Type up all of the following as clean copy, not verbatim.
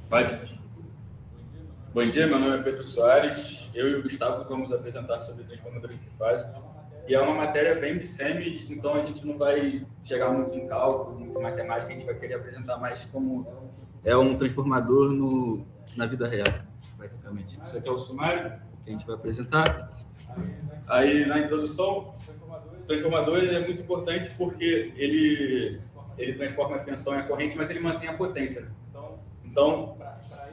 Pode. Bom dia, meu nome é Pedro Soares. Eu e o Gustavo vamos apresentar sobre transformadores trifásicos. E é uma matéria bem de semi, então a gente não vai chegar muito em cálculo, muito em matemática, a gente vai querer apresentar mais como é um transformador na vida real, basicamente. Isso aqui é o sumário que a gente vai apresentar. Aí, na introdução, o transformador ele é muito importante porque ele transforma a tensão em a corrente, mas ele mantém a potência. Então,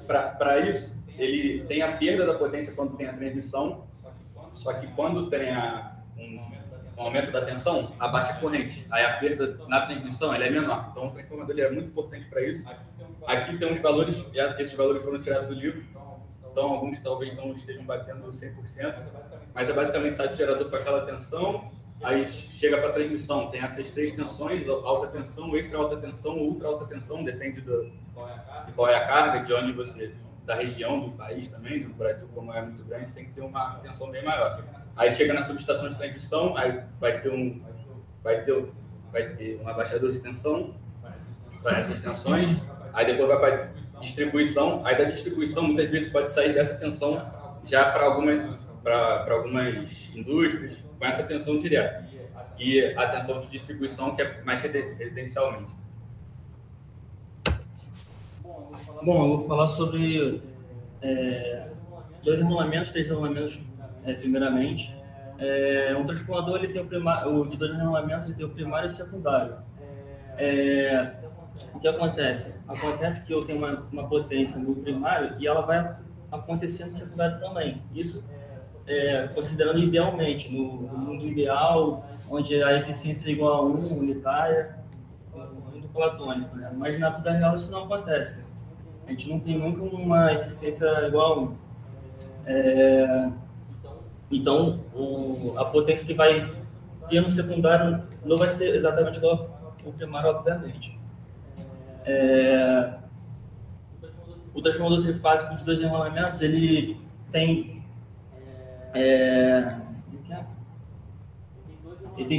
para isso, ele tem a perda da potência quando tem a transmissão, só que quando tem um aumento da tensão, abaixa a corrente. Aí a perda na transmissão ela é menor. Então, o transformador ele é muito importante para isso. Aqui tem os valores, e esses valores foram tirados do livro, então alguns talvez não estejam batendo 100%, mas é basicamente sai do gerador para aquela tensão, aí chega para a transmissão, tem essas três tensões, alta tensão, extra alta tensão, ultra alta tensão, depende de qual é a carga, de onde você, da região, do país também, no Brasil, como é muito grande, tem que ter uma tensão bem maior. Aí chega na subestação de transmissão, aí vai ter um abaixador de tensão para essas tensões, aí depois vai para distribuição, aí da distribuição muitas vezes pode sair dessa tensão já para algumas indústrias, com essa tensão direta. E a tensão de distribuição que é mais residencialmente. Bom, eu vou falar sobre três regulamentos, primeiramente. Um transformador ele tem o de dois regulamentos, ele tem o primário e o secundário. O que acontece? Acontece que eu tenho uma potência no primário e ela vai acontecer no secundário também. Isso considerando idealmente, no mundo ideal, onde a eficiência é igual a 1 unitária, no mundo platônico, né? Mas na vida real isso não acontece. A gente não tem nunca uma eficiência igual a 1. Então, a potência que vai ter no secundário não vai ser exatamente igual ao primário, obviamente. O transformador trifásico de dois enrolamentos, ele tem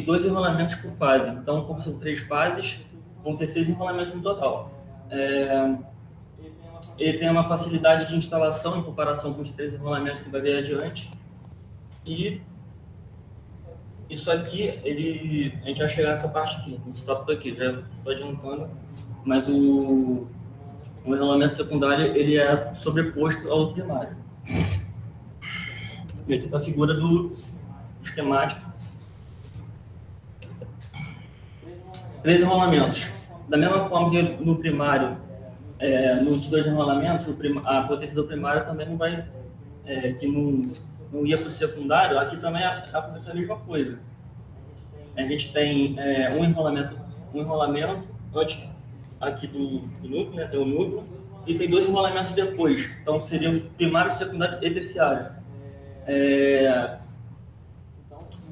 dois enrolamentos por fase. Então, como são 3 fases, vão ter 6 enrolamentos no total. Ele tem uma facilidade de instalação em comparação com os 3 enrolamentos que vai vir adiante. E isso aqui, a gente vai chegar nessa parte aqui, nesse tópico aqui, já estou adiantando, mas o enrolamento secundário ele é sobreposto ao primário. E aqui está a figura do esquemático. 3 enrolamentos. Da mesma forma que no primário, no de 2 enrolamentos, a potência do primário também não vai, que não ia para o secundário, aqui também aconteceu a mesma coisa. A gente tem um enrolamento antes aqui do núcleo, né, tem o núcleo, e tem 2 enrolamentos depois. Então, seria o primário, secundário e terciário.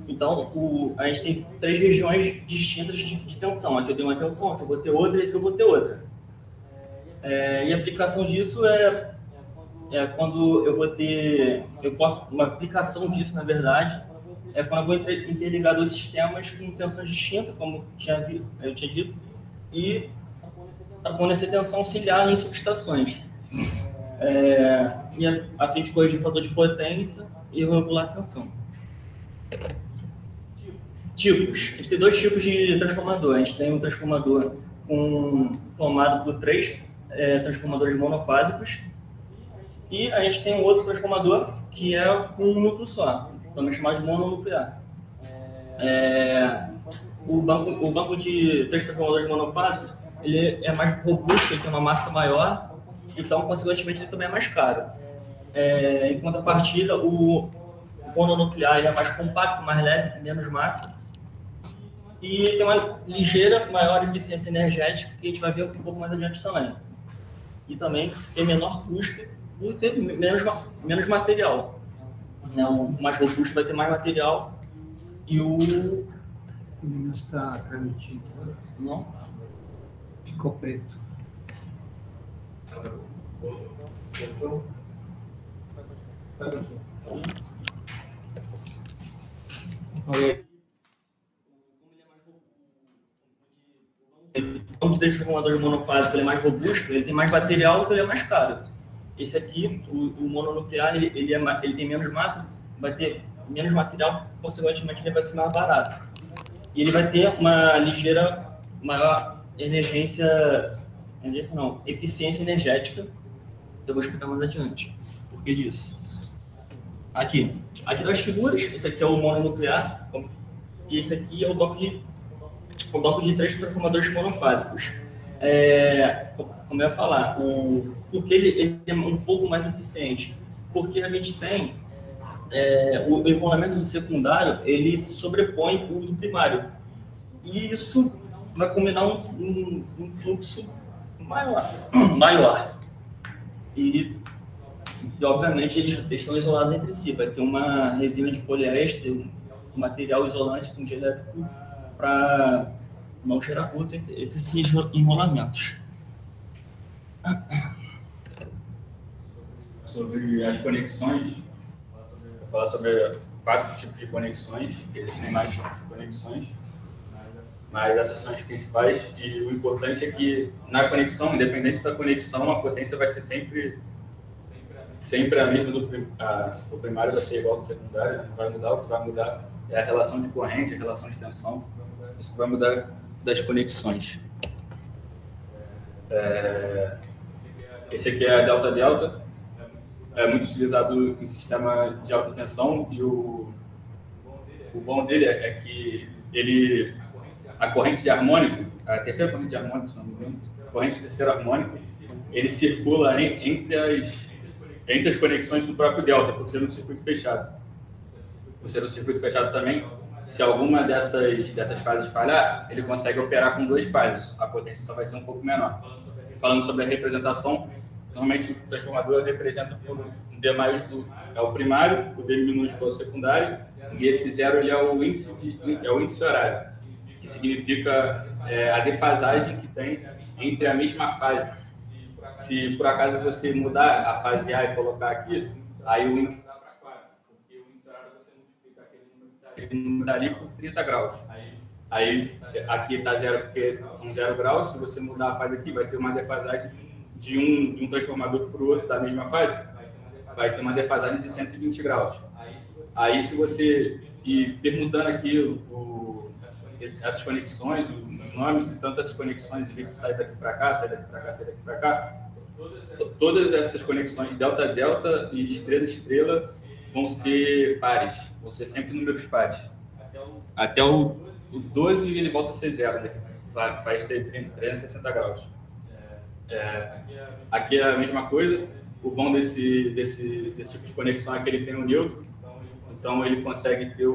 Então, a gente tem 3 regiões distintas de tensão. Aqui eu tenho uma tensão, aqui eu vou ter outra e aqui eu vou ter outra. E a aplicação disso é quando eu vou ter... uma aplicação disso, na verdade, é quando eu vou interligar 2 sistemas com tensões distintas, como eu tinha dito, e fornecer tensão auxiliar em subestações. E a fim de corrigir o fator de potência e regular a tensão. Tipos. A gente tem 2 tipos de transformador. A gente tem um transformador formado por 3 transformadores monofásicos, e a gente tem um outro transformador que é um núcleo só, também chamado de mononuclear. O banco de 3 transformadores monofásicos ele é mais robusto, ele tem uma massa maior, então, consequentemente, ele também é mais caro. Em contrapartida, o mononuclear ele é mais compacto, mais leve, menos massa, e tem uma ligeira maior eficiência energética, que a gente vai ver um pouco mais adiante também. E também tem menor custo por ter menos material. O mais robusto vai ter mais material e o... Não está transmitindo. Não? Ficou preto. Vamos transformador monofásico ele é mais robusto, ele tem mais material, então ele é mais caro. Esse aqui, o mononuclear, ele tem menos massa, vai ter menos material, consequentemente ele vai ser mais barato. E ele vai ter uma ligeira maior eficiência energética. Eu vou explicar mais adiante. Por que disso? Aqui das figuras, esse aqui é o mononuclear, e esse aqui é o bloco de 3 transformadores monofásicos. Como eu ia falar, porque ele é um pouco mais eficiente? Porque a gente tem o enrolamento do secundário, ele sobrepõe o do primário. E isso vai combinar um fluxo maior. E obviamente, eles estão isolados entre si. Vai ter uma resina de poliéster, um material isolante com dielétrico para não gerar curto entre esses enrolamentos. Sobre as conexões, vou falar sobre 4 tipos de conexões. Existem mais tipos de conexões, mas essas são as principais. E o importante é que na conexão, independente da conexão, a potência vai ser sempre a mesma o primário vai ser igual ao secundário, não vai mudar. O que vai mudar é a relação de corrente, a relação de tensão. Isso que vai mudar das conexões. Esse aqui é a delta-delta, é muito utilizado em sistema de alta tensão, e o bom dele é que a corrente de harmônico, a terceira corrente de harmônico, se não me engano, a corrente de terceiro harmônico, ele circula entre as conexões do próprio delta, por ser um circuito fechado. Por ser um circuito fechado também, se alguma dessas fases falhar, ele consegue operar com 2 fases, a potência só vai ser um pouco menor. Falando sobre a representação, normalmente o transformador representa por um D maiúsculo é o primário, o D minúsculo é o secundário, e esse 0 ele é o índice horário, que significa a defasagem que tem entre a mesma fase. Se por acaso você mudar a fase A e colocar aqui, aí o índice dá para 4, porque o índice horário você multiplica aquele número ali por 30 graus. Aí aqui está 0 porque são 0 graus, se você mudar a fase aqui, vai ter uma defasagem de um transformador para o outro da mesma fase, vai ter uma defasagem de 120 graus. Aí se você ir permutando aqui essas conexões, os nomes de tantas conexões, de sai daqui para cá, sai daqui para cá, sai daqui para cá, todas essas conexões delta-delta e estrela-estrela vão ser pares, vão ser sempre números pares. Até o 12 ele volta a ser 0, né? Vai ser 360 graus. Aqui é a mesma coisa. O bom desse tipo de conexão é que ele tem um neutro, então ele consegue ter é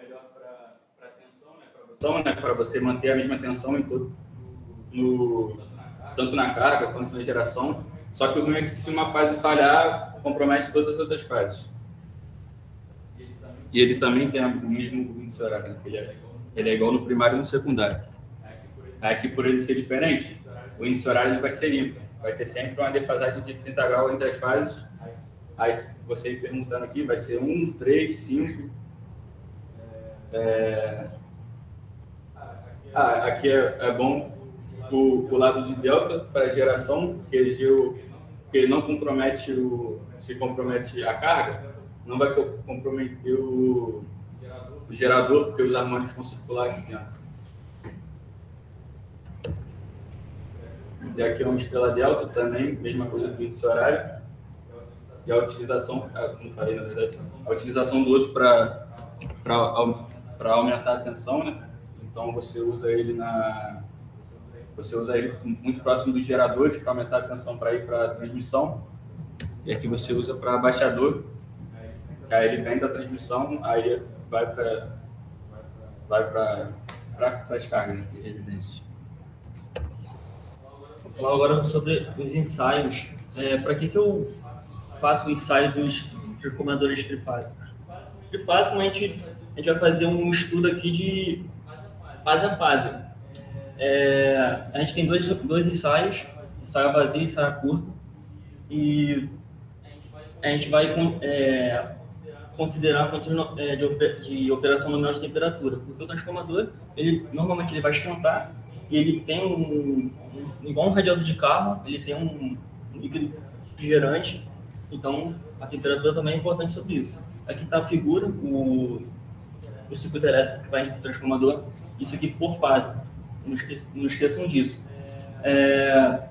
melhor para tensão, né? Para você manter a mesma tensão em tanto na carga quanto na geração. Só que o ruim é que se uma fase falhar, compromete todas as outras fases. E ele também tem o mesmo índice horário, né? Ele é igual no primário e no secundário. Aqui, por ele ser diferente, o índice horário ele vai ser ímpar. Vai ter sempre uma defasagem de 30 graus entre as fases. Aí, você perguntando aqui, vai ser 1, 3, 5. Aqui é bom o lado de delta para geração, porque ele não compromete se compromete a carga, não vai comprometer o gerador, porque os harmônicos vão circular aqui dentro. E aqui é uma estrela delta também, mesma coisa que o índice horário. E a utilização, como falei na verdade, a utilização do outro para aumentar a tensão, né? Então você usa ele muito próximo dos geradores para aumentar a tensão para ir para a transmissão. E aqui você usa para baixador, que aí ele vem da transmissão, aí vai para as cargas, né, de residência. Vou falar agora sobre os ensaios. Para que eu faço o ensaio dos transformadores trifásicos? Trifásico, a gente vai fazer um estudo aqui de fase a fase. A gente tem dois ensaios, ensaio a vazio e ensaio a curto, e a gente vai considerar condições de operação nominal de temperatura, porque o transformador, normalmente ele vai esquentar ele tem igual um radiador de carro, ele tem um líquido refrigerante, então a temperatura também é importante sobre isso. Aqui está a figura, o circuito elétrico que vai para o transformador, isso aqui por fase, não esqueçam disso. A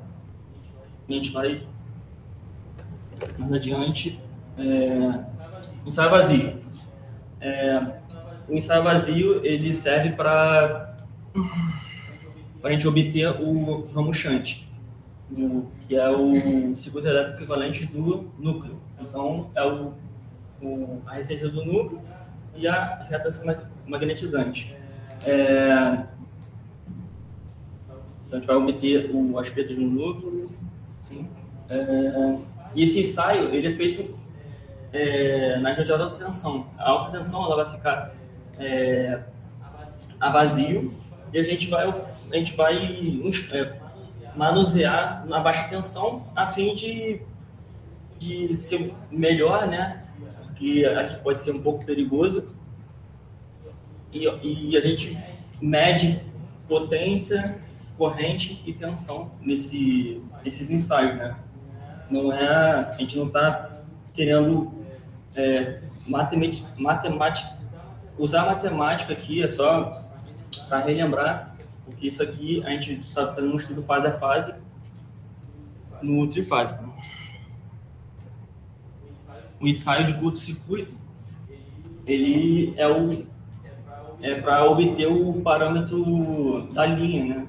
gente vai mais adiante, ensaio vazio. O ensaio vazio ele serve para a gente obter o ramo shunt, que é o circuito elétrico equivalente do núcleo. Então, é a resistência do núcleo e a reação magnetizante. Então, a gente vai obter as perdas no núcleo. Sim. E esse ensaio ele é feito na região de alta tensão. A alta tensão ela vai ficar a vazio e a gente vai manusear na baixa tensão a fim de ser melhor, né? Porque aqui pode ser um pouco perigoso. E a gente mede potência, corrente e tensão nesses ensaios, né? A gente não está querendo usar matemática aqui, é só para relembrar, porque isso aqui a gente está fazendo um estudo fase a fase no trifásico. O ensaio de curto-circuito, ele é para obter o parâmetro da linha, né?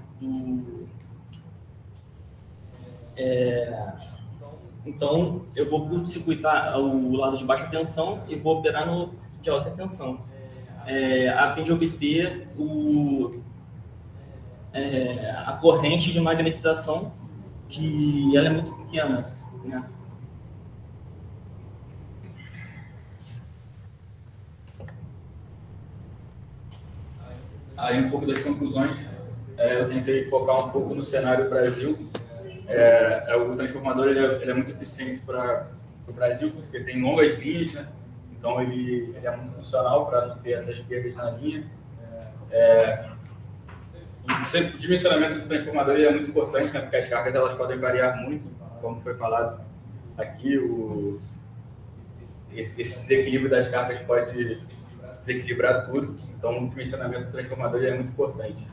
Então, eu vou curto-circuitar o lado de baixa tensão e vou operar no de alta tensão, a fim de obter a corrente de magnetização, que ela é muito pequena, né? Aí um pouco das conclusões, eu tentei focar um pouco no cenário Brasil. O transformador ele é muito eficiente para o Brasil, porque tem longas linhas, né? Então ele é muito funcional para não ter essas perdas na linha. O dimensionamento do transformador é muito importante, né? Porque as cargas elas podem variar muito, como foi falado aqui. Esse desequilíbrio das cargas pode desequilibrar tudo. Então o dimensionamento do transformador é muito importante.